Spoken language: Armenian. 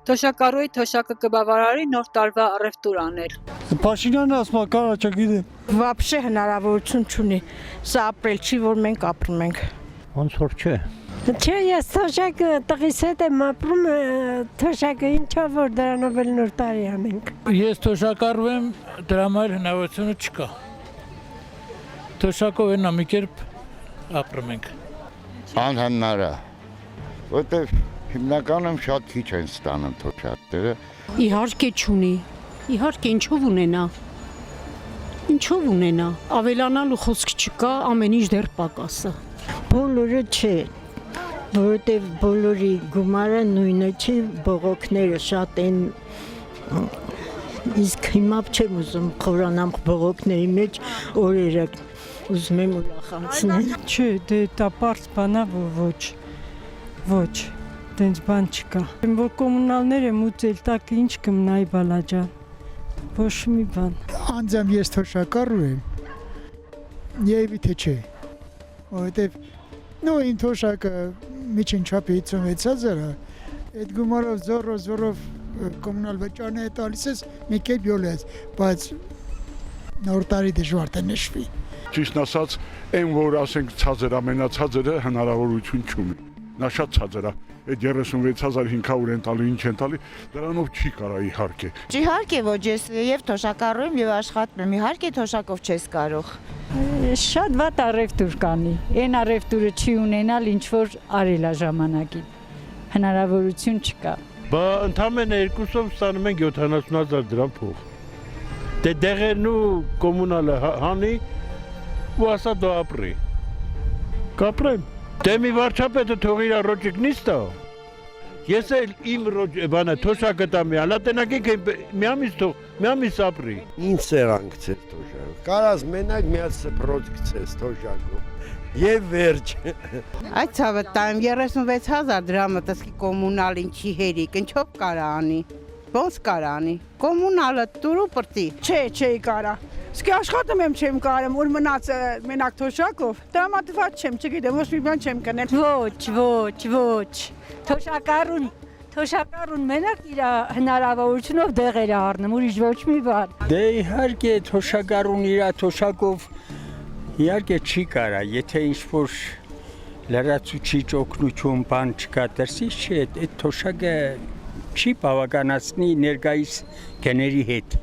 Թոշակառուի թոշակը կբավարարի նոր տարվա առևտուր անել։ Փաշինյանը ասում է կարա չգիտեմ։ Вообще հնարավորություն չունի։ Սա ապրել չի, որ մենք ապրում ենք։ Ոնց որ չէ։ Չէ, ես թոշակը տղիս հետ եմ ապրում, թոշակը ինչա որ դրանով էլ նոր տարի անենք։ Ես թոշակառու եմ, դրա համար հնարավորությունը չկա։ Թոշակով են մի կերպ ապրում ենք։ Անհնար է, որտեղ հիմնականում շատ քիչ են ստանում թոշակները։ Իհարկե չունի, իհարկե ինչով ունենա, ինչով ունենա, ավելանալու խոսք չկա, ամեն ինչ դեռ պակաս է։ Բոլորը չէ, որովհետև բոլորի գումարը նույնը չի, բողոքները շատ են, իսկ հիմա չեմ ուզում խորանամ բողոքների մեջ օրերը, ուզում եմ ուրախացնել։ Չէ, դե դա պարզ բանա, որ ոչ, դենց բան չկա։ Որ կոմունալներ եմ ուծել, տակ ինչ կմնայի բալաջան, ոչ մի բան։ Անձամ ես թոշակառու եմ, երևի թե չէ, որովհետև իմ թոշակը միջին չափի 56,000 է, այդ գումարով զորով կոմունալ վճարները տալիս ես, մի կերպ յոլես, բայց նոր տարի դժվար թե նշվի։ Ճիշտ ասած, այն որ ասենք ցածր ամենացածերը հնարավորություն չունի։ Նա շատ ցածր է։ Այդ 36,500 են տալի, ինչ են տալի, դրանով չի կարա իհարկե։ Իհարկե ոչ, ես եւ թոշակառու եմ եւ աշխատում եմ, իհարկե թոշակով չես կարող։ Շատ վատ առևտուր կանի, այն առևտուրը չի ունենալ ինչ որ արել է ժամանակին, հնարավորություն չկա։ Բա ընդամենը երկուսով ստանում ենք 70,000 դրամ փող։ Դե դեղերն ու կոմունալը հանի ու ասա դու ապրի։ Կապրեմ։ Դե մի վարչապետը թող իր ռոճիկ նիստա։ Ես էլ իմ բանը թոշակը տամ մի հալա տենակենք մի ամիս ապրի։ Ինչ սեղան գցես թոշակը։ Կարաս մենակ մի հատ սփռոց գցես թոշակով։ Եվ վերջ։ Այդ ցավը տայմ 36,000 դրամը տսկի կոմունալ ինչի հերիք, ինչով կարա անի։ Ոնց կարա անի։ Կոմունալը տուրու պրտի։ Չէ, կարա։ Իսկ աշխատում եմ չեմ կարեմ, որ մնաց մենակ թոշակով, տրամատված չեմ, չգիտեմ, ոչ մի բան չեմ կնել։ Ոչ, թոշակառուն մենակ իր հնարավորությունով դեղեր է առնում, ուրիշ ոչ մի բան։ Դե իհարկե թոշակառուն իր թոշակով իհարկե չի կարա, եթե ինչ-որ լրացուցիչ օգնություն բան չկա դրսից, չէ, այդ թոշակը չի բավականացնի ներկայիս գների հետ։